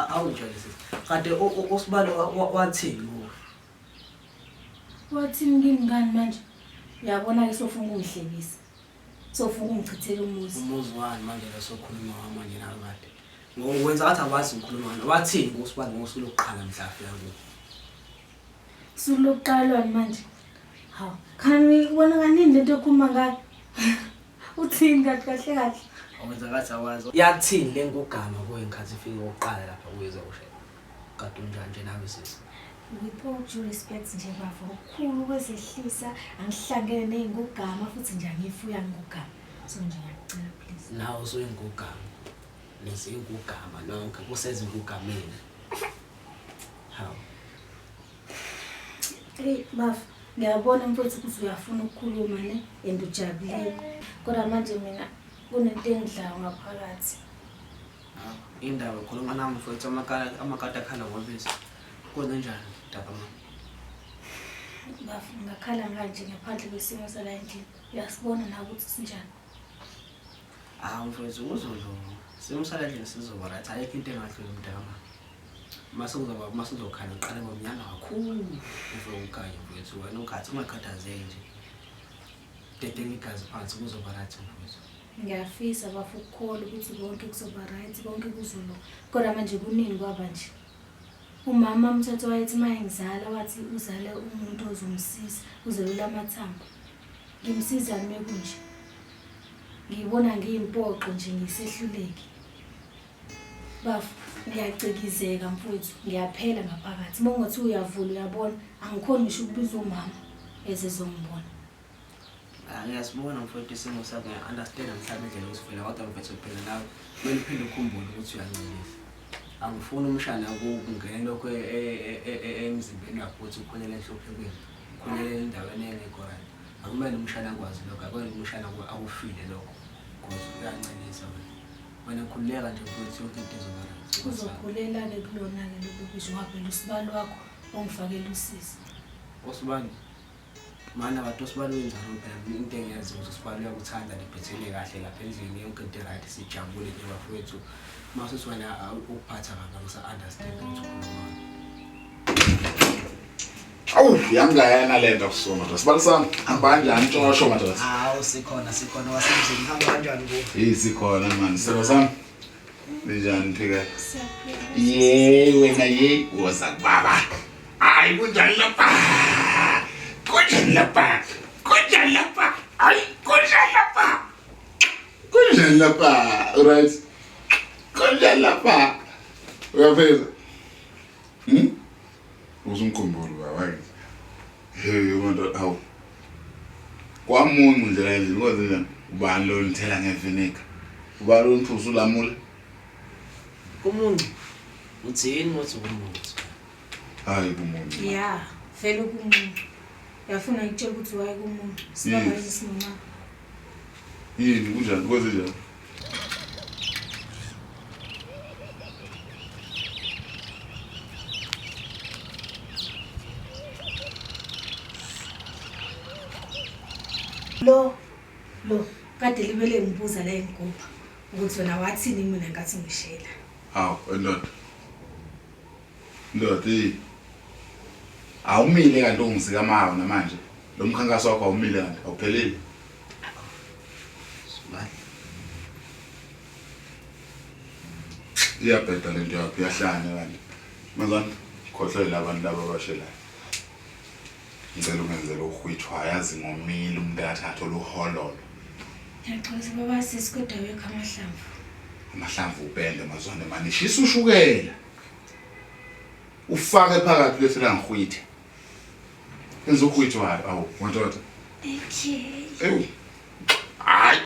awujwayele sisi. Kanti uSibalo wathini kuwe? Wathini kimi ngani manje? Uyabona ke sofuna ungihlekisa. Sofuna ungichithela umuzi. Umuzi wani manje lesokhuluma manje nakade. Ngokwenza ngathi awazi ukukhuluma ngani. Wathini uSibalo ngosuku lokuqala mhla afika kuwe? Usuku lokuqala manje. Hawu, khani ubona kanini lento ekhuluma ngayo? Uthini kahle kahle? Awenza ngathi awazi. Yathini le ngugama kuwe ngikhathi ifika oqala lapha kuweza ushaya. Kade unjani nje nawe sisi? With all due respect nje bafo ukukhulu kwezehlisa angihlangene nezingugama futhi nje angifuya ngugama. So nje ngiyacela please. Nawe usuyingugama. Nesingugama nonke kuseza ingugameni. Hawu. Hey bafo, ngiyabona mfowethu ukuthi uyafuna ukukhuluma ne and ujabulile. Kodwa manje mina kunento engidlayo ngaphakathi. Indaba ukhuluma nami mfowethu amakati akhala ngobisi. Kwenze njani Daba mama? Bafo ngakhala kanje ngaphandle kwesimo sala endlini. Uyasibona na ukuthi sinjani? Mfowethu uzolo. Simusala endlini sizoba right. Ayikho into engahluli umntana. Mase uzokhala uqale ngomnyama kakhulu. Ufike ukhaya mfowethu wena ungathi ungakhathazeki nje. Dede ngigazi phansi kuzoba right mfowethu. Ngiyafisa bafo ukukholwa ukuthi konke kuzoba right, konke kuzolo. Kodwa manje kuningi kwaba nje. Umama Mthetho wayethi mayengizala wathi uzale umuntu ozomsiza, uzelula amathambo. Ngimsiza nime kunje. Ngibona ngiyimpoqo nje ngisehluleki. Bafo ngiyacikizeka mfowethu, ngiyaphela ngaphakathi. Mongothi uyavula uyabona, angikhoni ngisho ukubiza umama ezezongibona. Ngiyasibona mfowethu isimo sakho ngiya-understand mhlawumbe indlela usifela kodwa mfethu phela nawe kumele uphinde ukhumbule ukuthi uyancelisa. Angifuni umshana ukungena lokho emzimbeni wakho ukuthi ukhulele enhlophekweni. Ukhulele endaweni engekho right. Akumele umshana akwazi lokho, akwele umshana awufile lokho. Because uyancelisa wena. Wena khululeka nje mfowethu yonke into izoba right. Uzokhulela ke kulona ke lokho kusho ngaphela uSibalo wakho ongifakela usizi. uSibalo mana abantu uSibalo wenzani phela into engiyazi ukuthi uSibalo uyakuthanda nebhethele kahle lapha endlini yonke into right sijabule nje bafowethu. Mase wena ukuphatha kabi ngisa-understand ukuthi ukhuluma ngani. Awu yangayena lento kusona Sibalo sami abanjani ntshosho madoda? Sikhona wasemzini hamba kanjani kuwe? Sikhona man Sibalo sami. Njani phika? Siyaphila. Wena woza kubaba. Hayi kunjani lapha? Kunjani lapha? Hayi kunjani lapha? Right. Kunjani lapha? Uyapheza? Uzumkhumbulo baba. Hey umuntu awu. Kwamuncu nje nje ngoba ubani lo nithela ngevinegar. Ubani lo nthusa ulamula? Kumuncu. Uthini uthi kumuncu? Hayi kumuncu. Yeah, vele kumuntu. Uyafuna ngitshela ukuthi waye kumuntu. Sibamba isinoma. Yini kunjani kwenze njani? Lo kade libele ngibuza la engigubha ukuthi wena wathini mina ngathi ngishela. Hawu ndoda awumile kanti ungizika mawa namanje lo mkhankaso wakho awumile kanti awuphelile. Sibali. Iyabheda lento yakho iyahlanya kanti. Manje khohlela abantu laba abashelayo. Ngicela ungenzele uhwithwa yazi ngomile umuntu athatha oluhololo. Ngiyaqolisa baba sisi kodwa wekho amahlamvu. Amahlamvu upende mazwane manishisa ushukela. Ufake phakathi bese la ngihwithe. Enza uhwithwayo awu ndoda. Okay. Ewu. Hayi